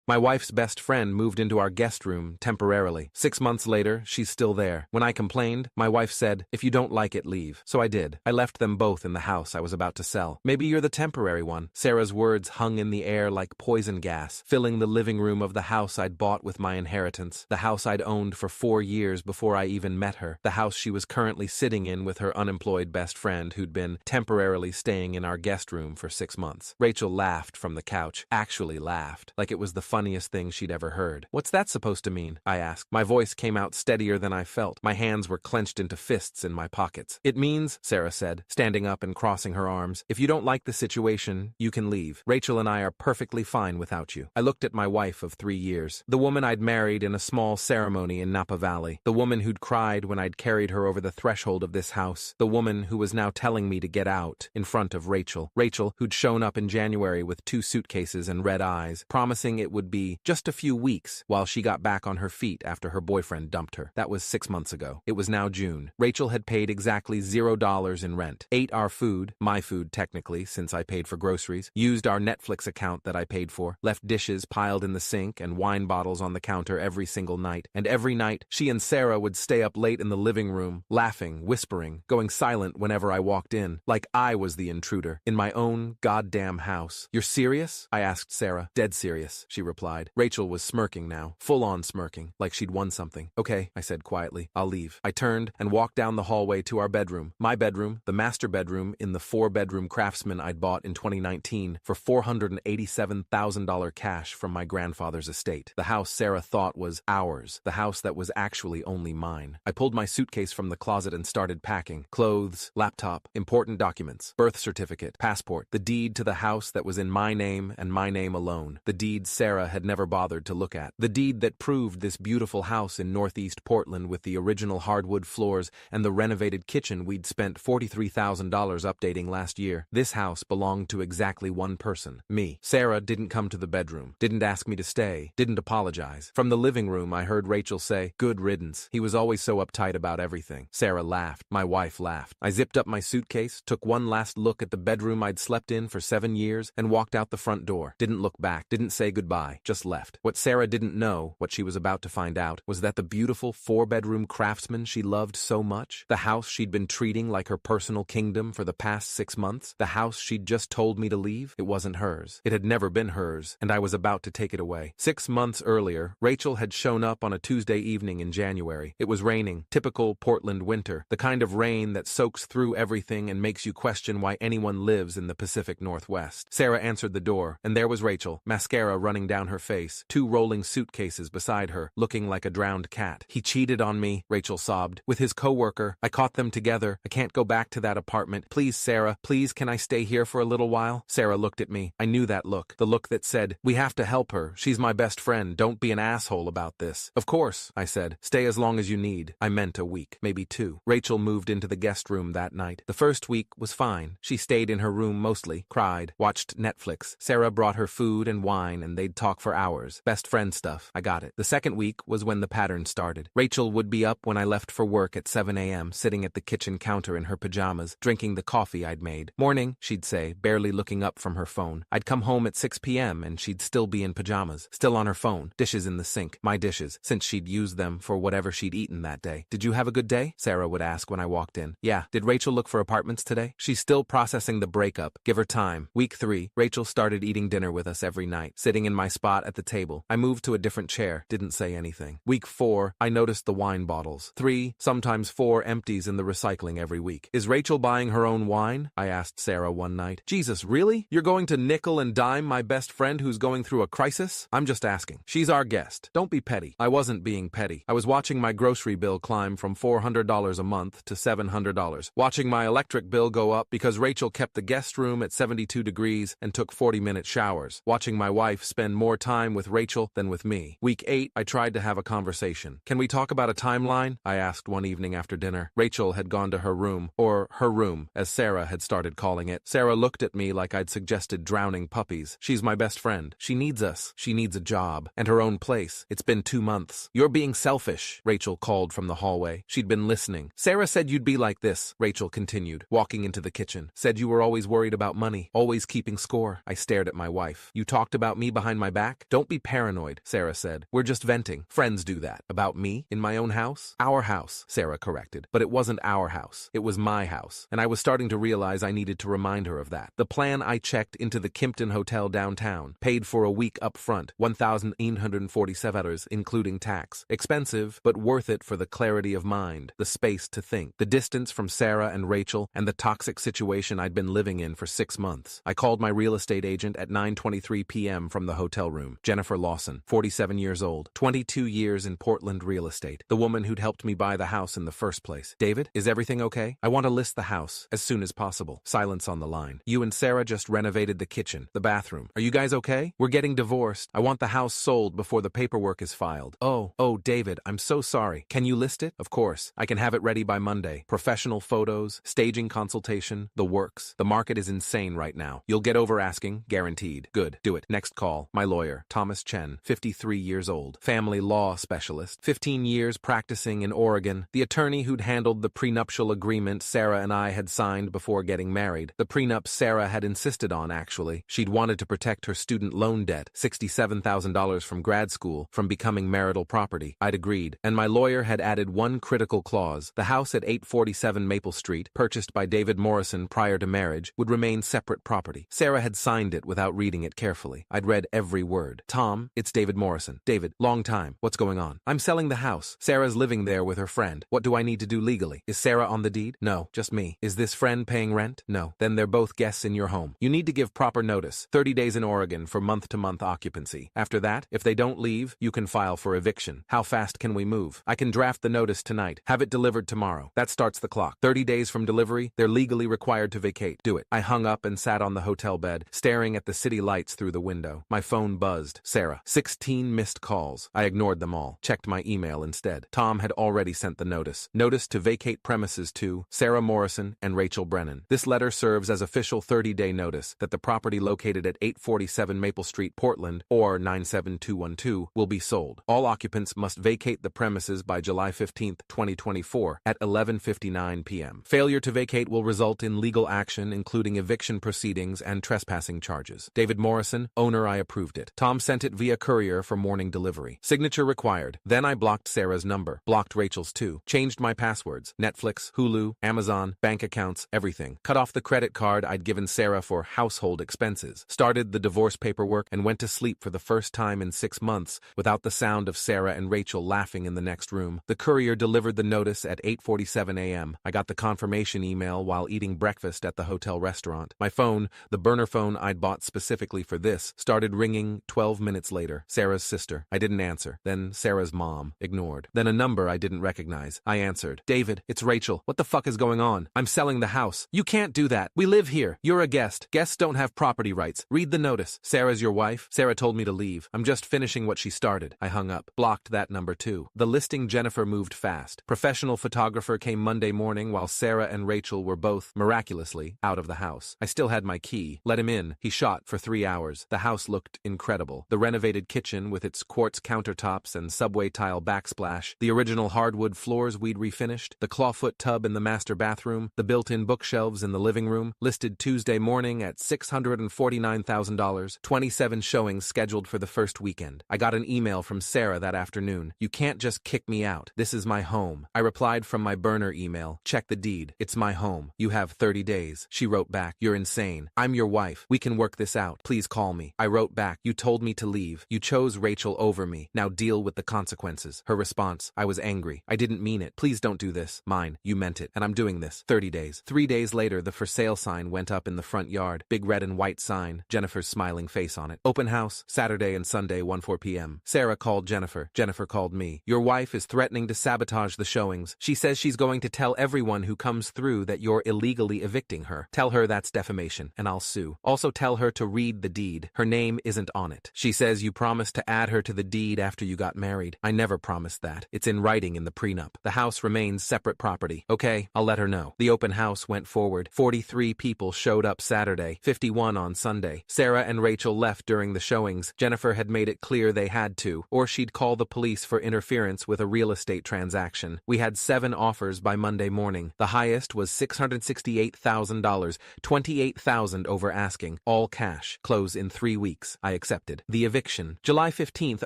My wife's best friend moved into our guest room temporarily. 6 months later, she's still there. When I complained, my wife said, "If you don't like it, leave." So I did. I left them both in the house I was about to sell. "Maybe you're the temporary one." Sarah's words hung in the air like poison gas, filling the living room of the house I'd bought with my inheritance, the house I'd owned for 4 years before I even met her, the house she was currently sitting in with her unemployed best friend who'd been temporarily staying in our guest room for 6 months. Rachel laughed from the couch, actually laughed, like it was the funniest thing she'd ever heard. "What's that supposed to mean?" I asked. My voice came out steadier than I felt. My hands were clenched into fists in my pockets. "It means," Sarah said, standing up and crossing her arms, "if you don't like the situation, you can leave. Rachel and I are perfectly fine without you." I looked at my wife of 3 years, the woman I'd married in a small ceremony in Napa Valley, the woman who'd cried when I'd carried her over the threshold of this house, the woman who was now telling me to get out in front of Rachel. Rachel, who'd shown up in January with 2 suitcases and red eyes, promising it would be just a few weeks while she got back on her feet after her boyfriend dumped her. That was 6 months ago. It was now June. Rachel had paid exactly $0 in rent, ate our food, my food technically, since I paid for groceries, used our Netflix account that I paid for, left dishes piled in the sink and wine bottles on the counter every single night. And every night, she and Sarah would stay up late in the living room, laughing, whispering, going silent whenever I walked in, like I was the intruder, in my own goddamn house. "You're serious?" I asked Sarah. "Dead serious," she replied. Rachel was smirking now, full-on smirking, like she'd won something. "Okay," I said quietly, "I'll leave." I turned and walked down the hallway to our bedroom. My bedroom, the master bedroom in the 4-bedroom Craftsman I'd bought in 2019 for $487,000 cash from my grandfather's estate. The house Sarah thought was ours, the house that was actually only mine. I pulled my suitcase from the closet and started packing. Clothes, laptop, important documents, birth certificate, passport, the deed to the house that was in my name and my name alone, the deed Sarah had never bothered to look at, the deed that proved this beautiful house in Northeast Portland with the original hardwood floors and the renovated kitchen we'd spent $43,000 updating last year. This house belonged to exactly one person, me. Sarah didn't come to the bedroom, didn't ask me to stay, didn't apologize. From the living room, I heard Rachel say, "Good riddance. He was always so uptight about everything." Sarah laughed. My wife laughed. I zipped up my suitcase, took one last look at the bedroom I'd slept in for 7 years, and walked out the front door. Didn't look back, didn't say goodbye, just left. What Sarah didn't know, what she was about to find out, was that the beautiful 4-bedroom Craftsman she loved so much, the house she'd been treating like her personal kingdom for the past 6 months, the house she'd just told me to leave, it wasn't hers. It had never been hers, and I was about to take it away. 6 months earlier, Rachel had shown up on a Tuesday evening in January. It was raining, typical Portland winter, the kind of rain that soaks through everything and makes you question why anyone lives in the Pacific Northwest. Sarah answered the door, and there was Rachel, mascara running down her face, 2 rolling suitcases beside her, looking like a drowned cat. "He cheated on me," Rachel sobbed, "with his coworker. I caught them together. I can't go back to that apartment. Please, Sarah, please, can I stay here for a little while?" Sarah looked at me. I knew that look, the look that said, "We have to help her. She's my best friend. Don't be an asshole about this." "Of course," I said. "Stay as long as you need." I meant a week, maybe 2. Rachel moved into the guest room that night. The first week was fine. She stayed in her room mostly, cried, watched Netflix. Sarah brought her food and wine and they'd talk for hours. Best friend stuff. I got it. The second week was when the pattern started. Rachel would be up when I left for work at 7 a.m., sitting at the kitchen counter in her pajamas, drinking the coffee I'd made. "Morning," she'd say, barely looking up from her phone. I'd come home at 6 p.m. and she'd still be in pajamas, still on her phone, dishes in the sink, my dishes, since she'd used them for whatever she'd eaten that day. "Did you have a good day?" Sarah would ask when I walked in. "Yeah." "Did Rachel look for apartments today?" "She's still processing the breakup. Give her time." Week 3, Rachel started eating dinner with us every night, sitting in my spot at the table. I moved to a different chair, didn't say anything. Week 4, I noticed the wine bottles. 3, sometimes 4 empties in the recycling every week. "Is Rachel buying her own wine?" I asked Sarah one night. "Jesus, really? You're going to nickel and dime my best friend who's going through a crisis?" "I'm just asking. She's our guest. Don't be petty." I wasn't being petty. I was watching my grocery bill climb from $400 a month to $700, watching my electric bill go up because Rachel kept the guest room at 72 degrees and took 40-minute showers, watching my wife spend more time with Rachel than with me. Week 8, I tried to have a conversation. "Can we talk about a timeline?" I asked one evening after dinner. Rachel had gone to her room, or her room, as Sarah had started calling it. Sarah looked at me like I'd suggested drowning puppies. "She's my best friend. She needs us. She needs a job. And her own place. It's been 2 months. You're being selfish," Rachel called from the hallway. She'd been listening. "Sarah said you'd be like this," Rachel continued, walking into the kitchen. "Said you were always worried about money, always keeping score." I stared at my wife. "You talked about me behind my back? Don't be paranoid, Sarah said. We're just venting. Friends do that. About me? In my own house? Our house, Sarah corrected. But it wasn't our house. It was my house. And I was starting to realize I needed to remind her of that. The plan I checked into the Kimpton Hotel downtown. Paid for a week up front, $1,847, including tax. Expensive, but worth it for the clarity of mind, the space to think, the distance from Sarah and Rachel, and the toxic situation I'd been living in for 6 months. I called my real estate agent at 9:23 p.m. from the hotel room. Jennifer Lawson, 47 years old, 22 years in Portland real estate, the woman who'd helped me buy the house in the first place. David, is everything okay? I want to list the house as soon as possible. Silence on the line. You and Sarah just renovated the kitchen, the bathroom. Are you guys okay? We're getting divorced. I want the house sold before the paperwork is filed. Oh, David, I'm so sorry. Can you list it? Of course. I can have it ready by Monday. Professional photos, staging consultation, the works. The market is insane right now. You'll get over asking, guaranteed. Good. Do it. Next call. My lawyer, Thomas Chen, 53 years old. Family law specialist. 15 years practicing in Oregon. The attorney who'd handled the prenuptial agreement Sarah and I had signed before getting married. The prenup Sarah had insisted on, actually. She'd wanted to protect her student loan debt, $67,000 from grad school, from becoming marital property. I'd agreed. And my lawyer had added one critical clause. The house at 847 Maple Street, purchased by David Morrison prior to marriage, would remain separate property. Sarah had signed it without reading it carefully. I'd read every word. Tom, it's David Morrison. David, long time. What's going on? I'm selling the house. Sarah's living there with her friend. What do I need to do legally? Is Sarah on the deed? No, just me. Is this friend paying rent? No. Then they're both guests in your home. You need to give proper notice. 30 days in Oregon for month-to-month occupancy. After that, if they don't leave, you can file for eviction. How fast can we move? I can draft the notice tonight. Have it delivered tomorrow. That starts the clock. 30 days from delivery, they're legally required to vacate. Do it. I hung up and sat on the hotel bed, staring at the city lights through the window. My phone buzzed. Sarah. 16 missed calls. I ignored them all. Checked my email instead. Tom had already sent the notice. Notice to vacate premises to Sarah Morrison and Rachel Brennan. This letter serves as official 30-day notice that the property located at 847 Maple Street, Portland, or 97212, will be sold. All occupants must vacate the premises by July 15, 2024, at 11:59 p.m. Failure to vacate will result in legal action, including eviction proceedings and trespassing charges. David Morrison, owner. I approved it. Tom sent it via courier for morning delivery. Signature required. Then I blocked Sarah's number. Blocked Rachel's too. Changed my passwords. Netflix, Hulu, Amazon, bank accounts, everything. Cut off the credit card I'd given Sarah for household expenses. Started the divorce paperwork and went to sleep for the first time in 6 months without the sound of Sarah and Rachel laughing in the next room. The courier delivered the notice at 8:47 a.m. I got the confirmation email while eating breakfast at the hotel restaurant. My phone, the burner phone I'd bought specifically for this, started ringing 12 minutes later. Sarah's sister. I didn't answer. Then Sarah's mom. Ignored. Then a number I didn't recognize. I answered. David, it's Rachel. What the fuck is going on? I'm selling the house. You can't do that. We live here. You're a guest. Guests don't have property rights. Read the notice. Sarah's your wife? Sarah told me to leave. I'm just finishing what she started. I hung up. Blocked that number too. The listing Jennifer moved fast. Professional photographer came Monday morning while Sarah and Rachel were both, miraculously, out of the house. I still had my key. Let him in. He shot for 3 hours. The house looked incredible. The renovated kitchen with its quartz countertops and subway tile backsplash, the original hardwood floors we'd refinished, the clawfoot tub in the master bathroom, the built-in bookshelves in the living room, listed Tuesday morning at $649,000, 27 showings scheduled for the first weekend. I got an email from Sarah that afternoon. You can't just kick me out. This is my home. I replied from my burner email. Check the deed. It's my home. You have 30 days. She wrote back. You're insane. I'm your wife. We can work this out. Please call me. I wrote back. You told me to leave. You chose Rachel over me. Now deal with the consequences. Her response. I was angry. I didn't mean it. Please don't do this. Mine. You meant it. And I'm doing this. 30 days. 3 days later, the for sale sign went up in the front yard. Big red and white sign. Jennifer's smiling face on it. Open house. Saturday and Sunday, 1-4 p.m. Sarah called Jennifer. Jennifer called me. Your wife is threatening to sabotage the showings. She says she's going to tell everyone who comes through that you're illegally evicting her. Tell her that's defamation, and I'll sue. Also tell her to read the deed. Her name isn't on it. She says you promised to add her to the deed after you got married. I never promised that. It's in writing in the prenup. The house remains separate property. Okay, I'll let her know. The open house went forward. 43 people showed up Saturday, 51 on Sunday. Sarah and Rachel left during the showings. Jennifer had made it clear they had to, or she'd call the police for interference with a real estate transaction. We had 7 offers by Monday morning. The highest was $668,000, $28,000 over asking, all cash. Close in 3 weeks. I Accepted. The eviction. July 15th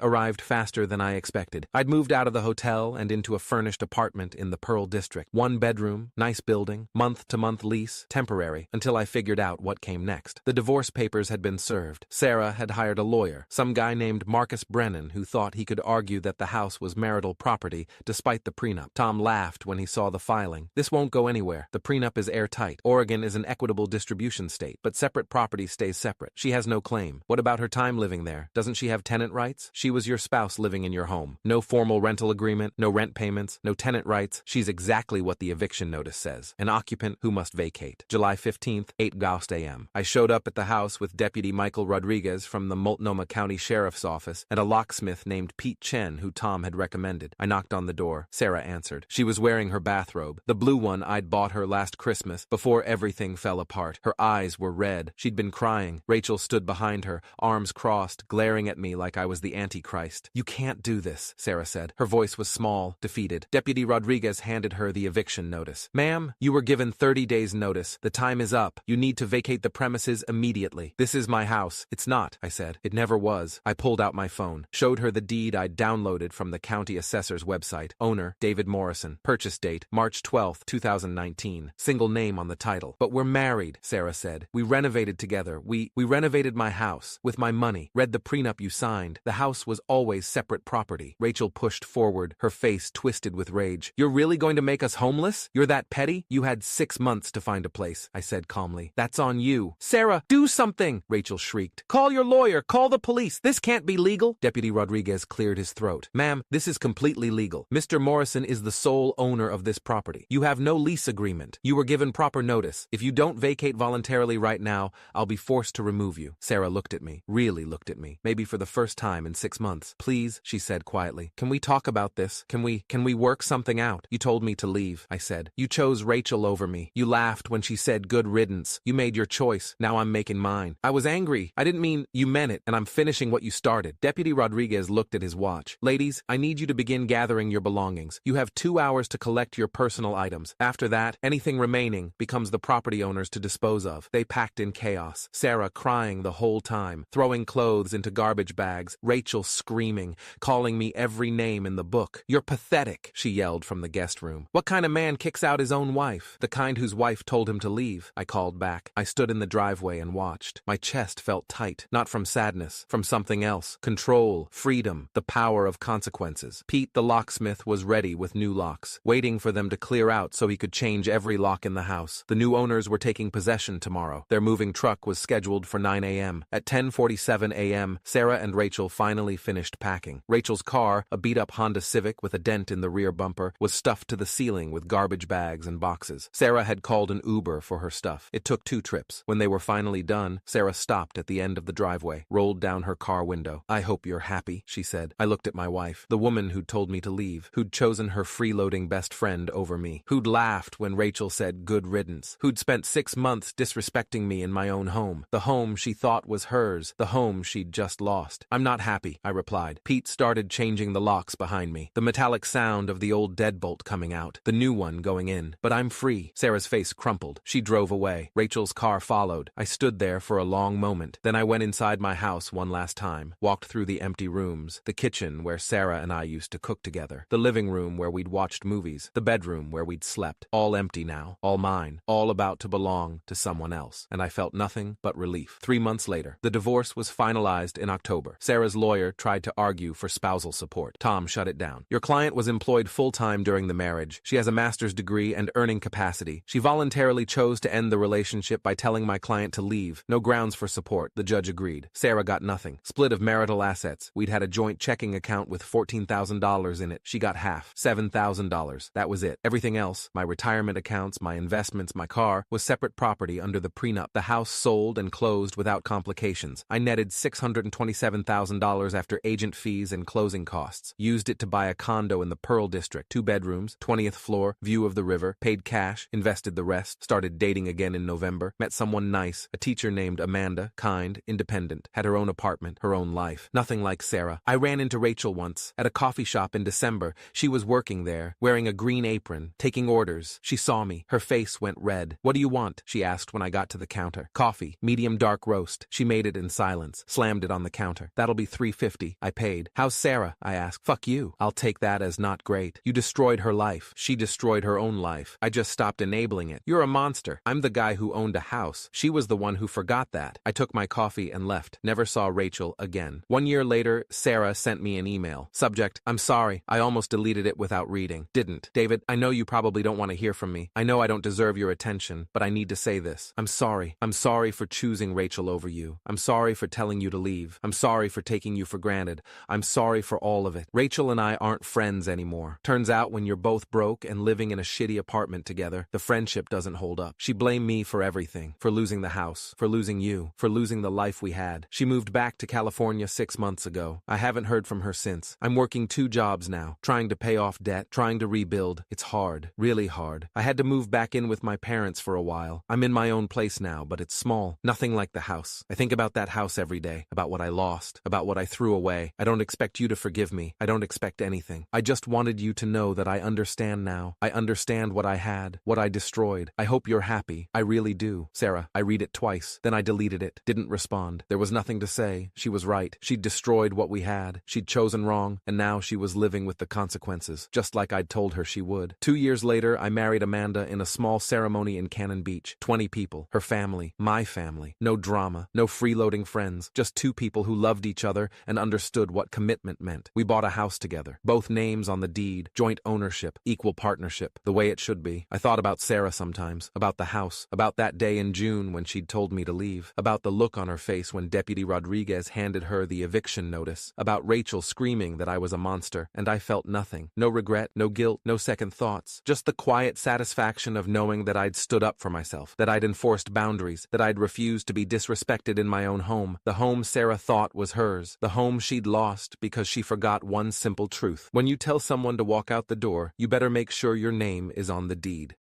arrived faster than I expected. I'd moved out of the hotel and into a furnished apartment in the Pearl District. 1 bedroom, nice building, month-to-month lease, temporary, until I figured out what came next. The divorce papers had been served. Sarah had hired a lawyer, some guy named Marcus Brennan, who thought he could argue that the house was marital property despite the prenup. Tom laughed when he saw the filing. This won't go anywhere. The prenup is airtight. Oregon is an equitable distribution state, but separate property stays separate. She has no claim. What about her time living there? Doesn't she have tenant rights? She was your spouse living in your home. No formal rental agreement, no rent payments, no tenant rights. She's exactly what the eviction notice says. An occupant who must vacate. July 15th, 8 a.m. I showed up at the house with Deputy Michael Rodriguez from the Multnomah County Sheriff's Office and a locksmith named Pete Chen who Tom had recommended. I knocked on the door. Sarah answered. She was wearing her bathrobe, the blue one I'd bought her last Christmas before everything fell apart. Her eyes were red. She'd been crying. Rachel stood behind her, arms crossed, glaring at me like I was the Antichrist. You can't do this, Sarah said. Her voice was small, defeated. Deputy Rodriguez handed her the eviction notice. Ma'am, you were given 30 days notice. The time is up. You need to vacate the premises immediately. This is my house. It's not, I said. It never was. I pulled out my phone, showed her the deed I'd downloaded from the county assessor's website. Owner, David Morrison. Purchase date, March 12, 2019. Single name on the title. But we're married, Sarah said. We renovated together. We renovated my house with my money. Read the prenup you signed. The house was always separate property. Rachel pushed forward, her face twisted with rage. You're really going to make us homeless? You're that petty? You had 6 months to find a place, I said calmly. That's on you. Sarah, do something, Rachel shrieked. Call your lawyer. Call the police. This can't be legal. Deputy Rodriguez cleared his throat. Ma'am, this is completely legal. Mr. Morrison is the sole owner of this property. You have no lease agreement. You were given proper notice. If you don't vacate voluntarily right now, I'll be forced to remove you. Sarah looked at me, really looked at me, maybe for the first time in 6 months. Please, she said quietly. Can we talk about this? Can we work something out? You told me to leave, I said. You chose Rachel over me. You laughed when she said good riddance. You made your choice. Now I'm making mine. I was angry. I didn't mean you meant it, and I'm finishing what you started. Deputy Rodriguez looked at his watch. Ladies, I need you to begin gathering your belongings. You have 2 hours to collect your personal items. After that, anything remaining becomes the property owner's to dispose of. They packed in chaos. Sarah crying the whole time, throwing clothes into garbage bags, Rachel screaming, calling me every name in the book. You're pathetic, she yelled from the guest room. What kind of man kicks out his own wife? The kind whose wife told him to leave, I called back. I stood in the driveway and watched. My chest felt tight, not from sadness, from something else. Control, freedom, the power of consequences. Pete the locksmith was ready with new locks, waiting for them to clear out so he could change every lock in the house. The new owners were taking possession tomorrow. Their moving truck was scheduled for 9 a.m. At 10:47 a.m., Sarah and Rachel finally finished packing. Rachel's car, a beat-up Honda Civic with a dent in the rear bumper, was stuffed to the ceiling with garbage bags and boxes. Sarah had called an Uber for her stuff. It took 2 trips. When they were finally done, Sarah stopped at the end of the driveway, rolled down her car window. I hope you're happy, she said. I looked at my wife, the woman who'd told me to leave, who'd chosen her freeloading best friend over me, who'd laughed when Rachel said good riddance, who'd spent 6 months disrespecting me in my own home, the home she thought was hers, the home she'd just lost. I'm not happy, I replied. Pete started changing the locks behind me, the metallic sound of the old deadbolt coming out, the new one going in. But I'm free. Sarah's face crumpled. She drove away. Rachel's car followed. I stood there for a long moment. Then I went inside my house one last time, walked through the empty rooms, the kitchen where Sarah and I used to cook together, the living room where we'd watched movies, the bedroom where we'd slept, all empty now, all mine, all about to belong to someone else. And I felt nothing but relief. 3 months later, the divorce was finalized in October. Sarah's lawyer tried to argue for spousal support. Tom shut it down. Your client was employed full-time during the marriage. She has a master's degree and earning capacity. She voluntarily chose to end the relationship by telling my client to leave. No grounds for support. The judge agreed. Sarah got nothing. Split of marital assets. We'd had a joint checking account with $14,000 in it. She got half, $7,000. That was it. Everything else, my retirement accounts, my investments, my car, was separate property under the prenup. The house sold and closed without complications. I netted $627,000 after agent fees and closing costs. Used it to buy a condo in the Pearl District, 2 bedrooms, 20th floor, view of the river, paid cash, invested the rest, started dating again in November, met someone nice, a teacher named Amanda, kind, independent, had her own apartment, her own life. Nothing like Sarah. I ran into Rachel once, at a coffee shop in December. She was working there, wearing a green apron, taking orders. She saw me. Her face went red. What do you want? She asked when I got to the counter. Coffee, medium dark roast. She made it in silence. balance, slammed it on the counter. That'll be $3.50. I paid. How's Sarah? I asked. Fuck you. I'll take that as not great. You destroyed her life. She destroyed her own life. I just stopped enabling it. You're a monster. I'm the guy who owned a house. She was the one who forgot that. I took my coffee and left. Never saw Rachel again. 1 year later, Sarah sent me an email. Subject: I'm sorry. I almost deleted it without reading. Didn't. David, I know you probably don't want to hear from me. I know I don't deserve your attention, but I need to say this. I'm sorry. I'm sorry for choosing Rachel over you. I'm sorry for telling you to leave. I'm sorry for taking you for granted. I'm sorry for all of it. Rachel and I aren't friends anymore. Turns out when you're both broke and living in a shitty apartment together, the friendship doesn't hold up. She blamed me for everything. For losing the house. For losing you. For losing the life we had. She moved back to California 6 months ago. I haven't heard from her since. I'm working 2 jobs now, trying to pay off debt, trying to rebuild. It's hard. Really hard. I had to move back in with my parents for a while. I'm in my own place now, but it's small. Nothing like the house. I think about that house every day, about what I lost, about what I threw away. I don't expect you to forgive me. I don't expect anything. I just wanted you to know that I understand now. I understand what I had, what I destroyed. I hope you're happy. I really do. Sarah, I read it twice. Then I deleted it. Didn't respond. There was nothing to say. She was right. She'd destroyed what we had. She'd chosen wrong, and now she was living with the consequences, just like I'd told her she would. 2 years later, I married Amanda in a small ceremony in Cannon Beach. 20 people. Her family. My family. No drama. No freeloading friends. Just 2 people who loved each other and understood what commitment meant. We bought a house together. Both names on the deed. Joint ownership. Equal partnership. The way it should be. I thought about Sarah sometimes. About the house. About that day in June when she'd told me to leave. About the look on her face when Deputy Rodriguez handed her the eviction notice. About Rachel screaming that I was a monster. And I felt nothing. No regret. No guilt. No second thoughts. Just the quiet satisfaction of knowing that I'd stood up for myself. That I'd enforced boundaries. That I'd refused to be disrespected in my own home. The home Sarah thought was hers. The home she'd lost because she forgot one simple truth. When you tell someone to walk out the door, you better make sure your name is on the deed.